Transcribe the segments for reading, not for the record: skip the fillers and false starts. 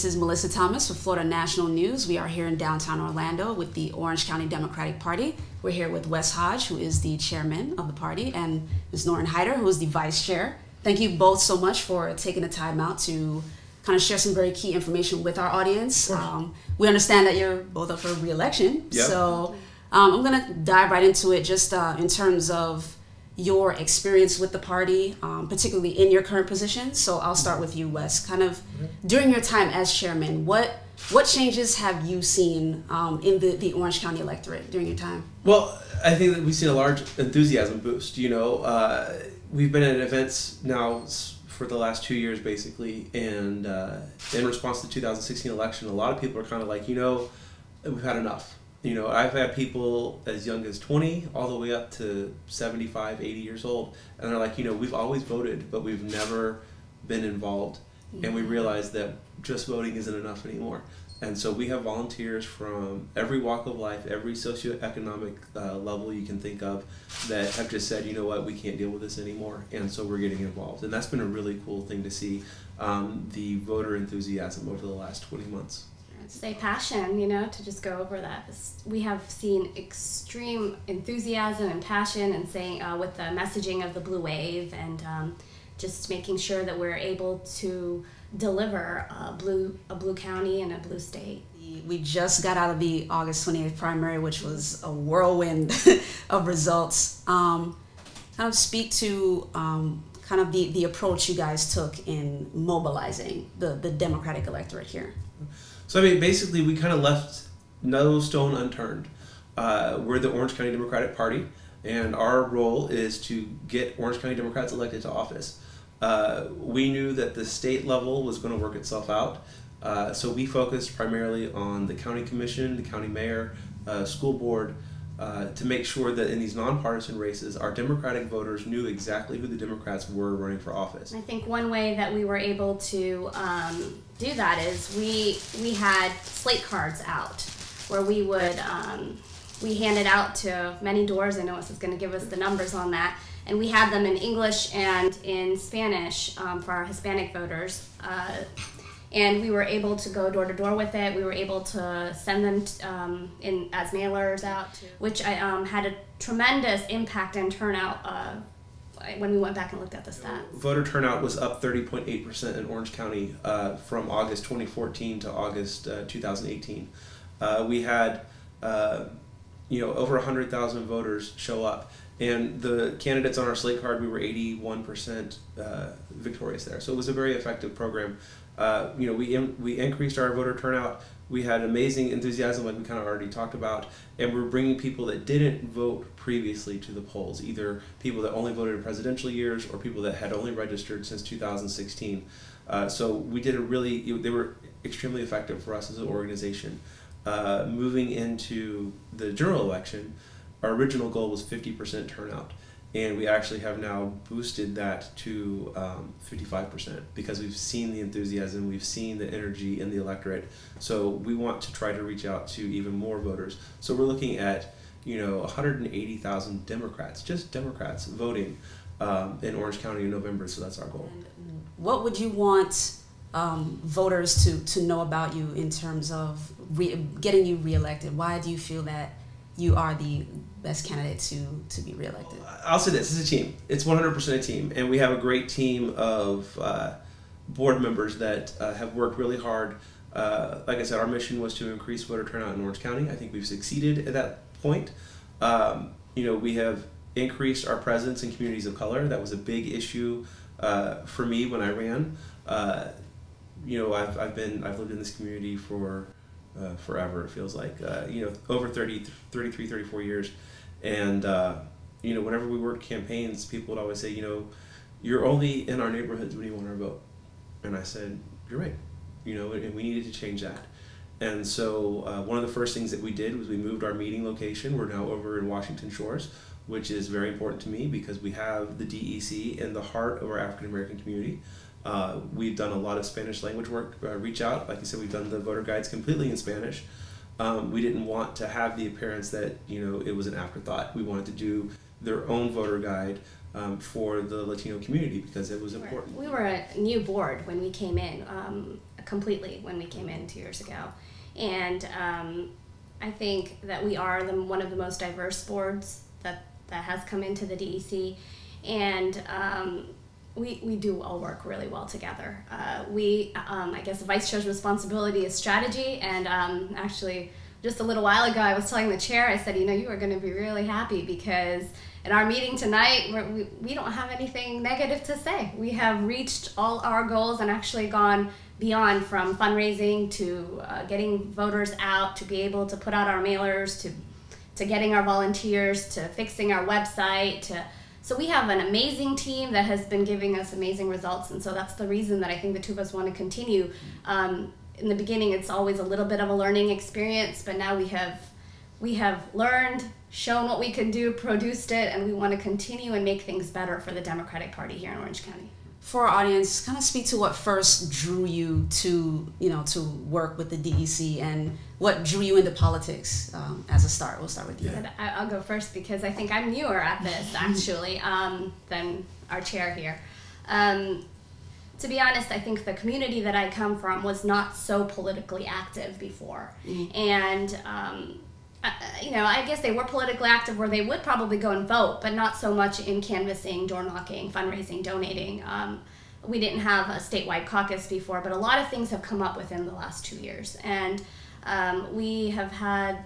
This is Mellissa Thomas with Florida National News. We are here in downtown Orlando with the Orange County Democratic Party. We're here with Wes Hodge, who is the chairman of the party, and Ms. Nuren Haider, who is the vice chair. Thank you both so much for taking the time out to kind of share some very key information with our audience. We understand that you're both up for re-election, yep. So I'm going to dive right into it just in terms of your experience with the party, particularly in your current position. So I'll start with you, Wes. Kind of during your time as chairman, what changes have you seen in the Orange County electorate during your time? Well, I think that we've seen a large enthusiasm boost. You know, we've been at events now for the last 2 years, basically, and in response to the 2016 election, a lot of people are kind of like, you know, we've had enough. You know, I've had people as young as 20 all the way up to 75, 80 years old, and they're like, you know, we've always voted, but we've never been involved, and we realize that just voting isn't enough anymore. And so we have volunteers from every walk of life, every socioeconomic level you can think of, that have just said, you know what, we can't deal with this anymore, and so we're getting involved. And that's been a really cool thing to see, the voter enthusiasm over the last 20 months. Say passion, you know, to just go over that. We have seen extreme enthusiasm and passion, and saying with the messaging of the Blue Wave, and just making sure that we're able to deliver a blue county and a blue state. We just got out of the August 28th primary, which was a whirlwind of results. Kind of speak to kind of the approach you guys took in mobilizing the Democratic electorate here. So I mean, basically, we kind of left no stone unturned. We're the Orange County Democratic Party, and our role is to get Orange County Democrats elected to office. We knew that the state level was going to work itself out, so we focused primarily on the county commission, the county mayor, school board, to make sure that in these nonpartisan races, our Democratic voters knew exactly who the Democrats were running for office. I think one way that we were able to do that is we had slate cards out, where we would we handed out to many doors. I know this is going to give us the numbers on that, and we had them in English and in Spanish for our Hispanic voters. And we were able to go door to door with it. We were able to send them as mailers out, which had a tremendous impact and turnout when we went back and looked at the stats. Voter turnout was up 30.8% in Orange County from August 2014 to August 2018. We had you know, over 100,000 voters show up. And the candidates on our slate card, we were 81% victorious there. So it was a very effective program. You know, we increased our voter turnout. We had amazing enthusiasm, like we kind of already talked about, and we're bringing people that didn't vote previously to the polls, either people that only voted in presidential years or people that had only registered since 2016. So we did they were extremely effective for us as an organization. Moving into the general election, our original goal was 50% turnout, and we actually have now boosted that to 55% because we've seen the enthusiasm, we've seen the energy in the electorate. So we want to try to reach out to even more voters. So we're looking at, you know, 180,000 Democrats, just Democrats, voting in Orange County in November. So that's our goal. And what would you want voters to know about you in terms of getting you reelected? Why do you feel that you are the best candidate to be reelected? I'll say this, it's a team. It's 100% a team, and we have a great team of board members that have worked really hard. Like I said, our mission was to increase voter turnout in Orange County. I think we've succeeded at that point. You know, we have increased our presence in communities of color. That was a big issue for me when I ran. You know, I've lived in this community for forever, it feels like, you know, over 33, 34 years. And, you know, whenever we worked campaigns, people would always say, you know, you're only in our neighborhoods when you want our vote. And I said, you're right, you know, and we needed to change that. And so one of the first things that we did was we moved our meeting location. We're now over in Washington Shores, which is very important to me because we have the DEC in the heart of our African American community. We've done a lot of Spanish language work, reach out. Like you said, we've done the voter guides completely in Spanish. We didn't want to have the appearance that, you know, it was an afterthought. We wanted to do their own voter guide for the Latino community because it was important. We were a new board when we came in. completely when we came in 2 years ago. And I think that we are one of the most diverse boards that has come into the DEC, and we do all work really well together. I guess the vice chair's responsibility is strategy, and actually just a little while ago I was telling the chair, I said, you are going to be really happy because in our meeting tonight we don't have anything negative to say. We have reached all our goals and actually gone beyond, from fundraising to getting voters out, to be able to put out our mailers, to getting our volunteers, to fixing our website. So we have an amazing team that has been giving us amazing results, and so that's the reason that I think the two of us want to continue. In the beginning, it's always a little bit of a learning experience, but now we have learned, shown what we can do, produced it, and we want to continue and make things better for the Democratic Party here in Orange County. For our audience, kind of speak to what first drew you to work with the DEC and what drew you into politics as a start. We'll start with you. Yeah. I'll go first because I think I'm newer at this actually than our chair here. To be honest, I think the community that I come from was not so politically active before, and I guess they were politically active where they would probably go and vote, but not so much in canvassing, door knocking, fundraising, donating. We didn't have a statewide caucus before, but a lot of things have come up within the last 2 years. And we have had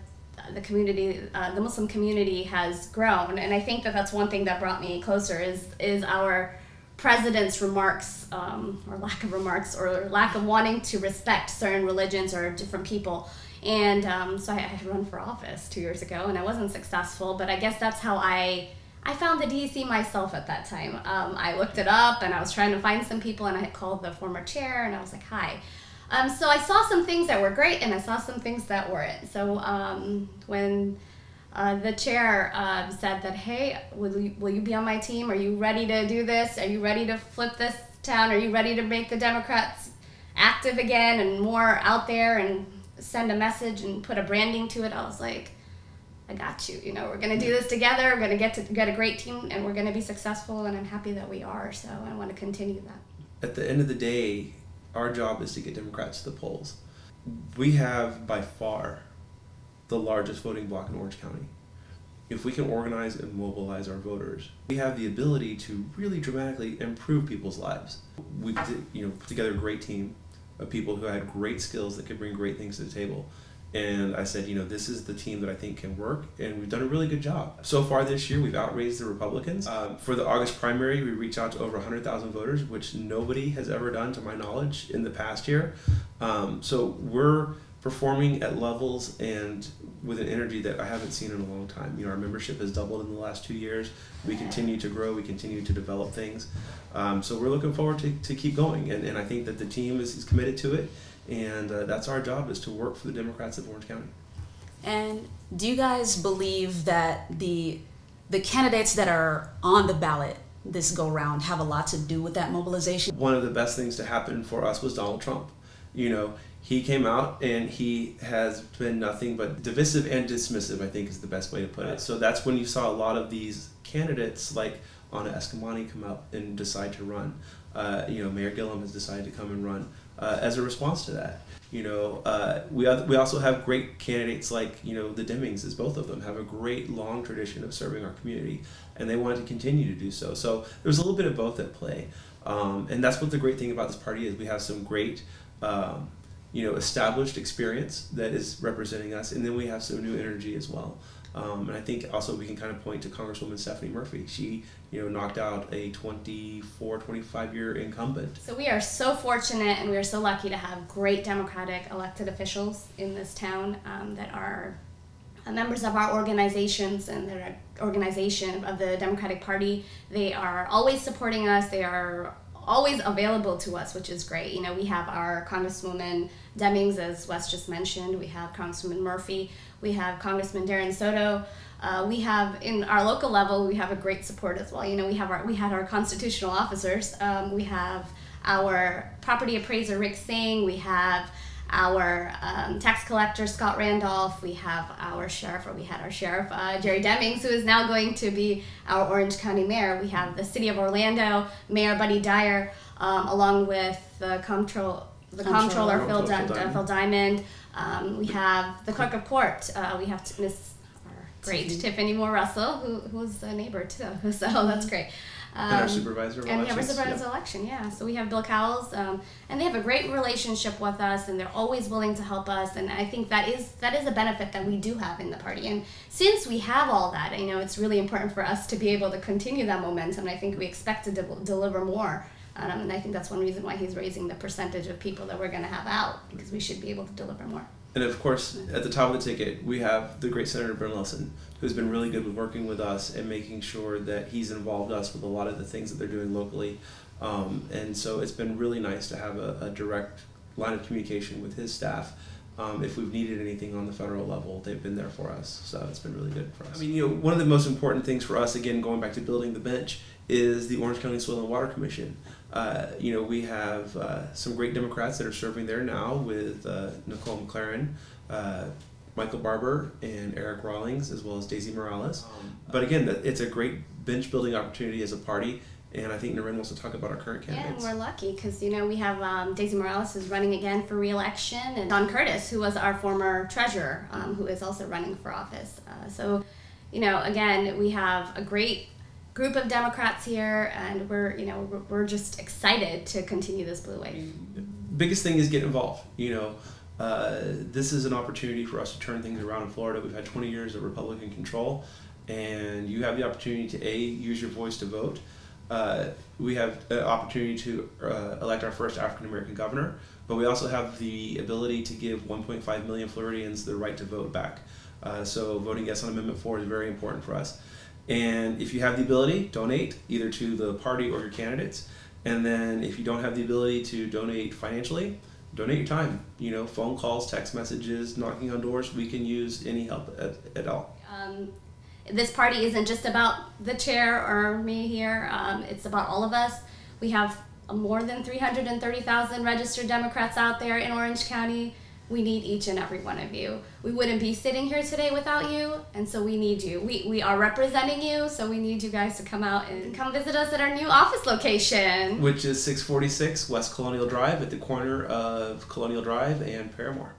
the community, the Muslim community has grown. And I think that that's one thing that brought me closer is our president's remarks, or lack of remarks, or lack of wanting to respect certain religions or different people. And so I had run for office 2 years ago, and I wasn't successful, but I guess that's how I found the DEC myself at that time. I looked it up, and I was trying to find some people, and I had called the former chair, and I was like, hi. So I saw some things that were great, and I saw some things that weren't. So when the chair said that, hey, will you be on my team? Are you ready to do this? Are you ready to flip this town? Are you ready to make the Democrats active again and more out there and send a message and put a branding to it? I was like, I got you. We're going to do this together. We're going to get a great team, and we're going to be successful, and I'm happy that we are. So I want to continue that. At the end of the day, our job is to get Democrats to the polls. We have by far the largest voting bloc in Orange County. If we can organize and mobilize our voters, we have the ability to really dramatically improve people's lives. We put together a great team of people who had great skills that could bring great things to the table. And I said, this is the team that I think can work, and we've done a really good job. So far this year, we've outraised the Republicans. For the August primary, we reached out to over 100,000 voters, which nobody has ever done, to my knowledge, in the past year. So we're performing at levels and with an energy that I haven't seen in a long time. Our membership has doubled in the last 2 years. We continue to grow. We continue to develop things. So we're looking forward to keep going. And I think that the team is committed to it. And that's our job, is to work for the Democrats of Orange County. And do you guys believe that the candidates that are on the ballot this go round have a lot to do with that mobilization? One of the best things to happen for us was Donald Trump. He came out and he has been nothing but divisive and dismissive, I think is the best way to put it. So that's when you saw a lot of these candidates like Anna Eskamani come up and decide to run. Mayor Gillum has decided to come and run as a response to that. We also have great candidates like, the Demings, both of them have a great long tradition of serving our community, and they want to continue to do so. So there's a little bit of both at play. And that's what the great thing about this party is. We have some great established experience that is representing us, and then we have some new energy as well. And I think also we can kind of point to Congresswoman Stephanie Murphy. She, knocked out a 25-year incumbent. So we are so fortunate, and we are so lucky to have great Democratic elected officials in this town that are members of our organizations and their organization of the Democratic Party. They are always supporting us. They are always available to us, which is great. We have our Congresswoman Demings, as Wes just mentioned. We have Congresswoman Murphy. We have Congressman Darren Soto. We have, in our local level, we have a great support as well. We had our constitutional officers. We have our property appraiser Rick Singh. We have our tax collector Scott Randolph. We have our sheriff, Jerry Demings, who is now going to be our Orange County mayor. We have the City of Orlando Mayor Buddy Dyer, along with the the comptroller, Phil Diamond. Phil Diamond. We have the clerk of court. We have Miss great Tiffany Moore Russell, who's a neighbor too. So that's great. And our supervisor of elections. And we have our supervisor of election, yeah. So we have Bill Cowles, and they have a great relationship with us, and they're always willing to help us. And I think that is a benefit that we do have in the party. And since we have all that, I know it's really important for us to be able to continue that momentum. And I think we expect to deliver more. And I think that's one reason why he's raising the percentage of people that we're going to have out, because we should be able to deliver more. And of course, at the top of the ticket, we have the great Senator Mellissa, who's been really good with working with us and making sure that he's involved us with a lot of the things that they're doing locally. And so it's been really nice to have a direct line of communication with his staff. If we've needed anything on the federal level, they've been there for us. So it's been really good for us. I mean, one of the most important things for us, again, going back to building the bench, is the Orange County Soil and Water Commission. We have some great Democrats that are serving there now with Nicole McLaren, Michael Barber, and Eric Rawlings, as well as Daisy Morales. But again, it's a great bench building opportunity as a party. And I think Nuren wants to talk about our current candidates. Yeah, we're lucky because, we have Daisy Morales who's running again for re-election, and Don Curtis, who was our former treasurer, who is also running for office. Again, we have a great group of Democrats here, and we're just excited to continue this blue wave. Biggest thing is get involved. This is an opportunity for us to turn things around in Florida. We've had 20 years of Republican control, and you have the opportunity to use your voice to vote. We have an opportunity to elect our first African American governor, but we also have the ability to give 1.5 million Floridians the right to vote back. So voting yes on Amendment 4 is very important for us. And if you have the ability, donate either to the party or your candidates. And then if you don't have the ability to donate financially, donate your time. Phone calls, text messages, knocking on doors. We can use any help at all. This party isn't just about the chair or me here. It's about all of us. We have more than 330,000 registered Democrats out there in Orange County. We need each and every one of you. We wouldn't be sitting here today without you, and so we need you. We are representing you, so we need you guys to come out and come visit us at our new office location. Which is 646 West Colonial Drive at the corner of Colonial Drive and Paramore.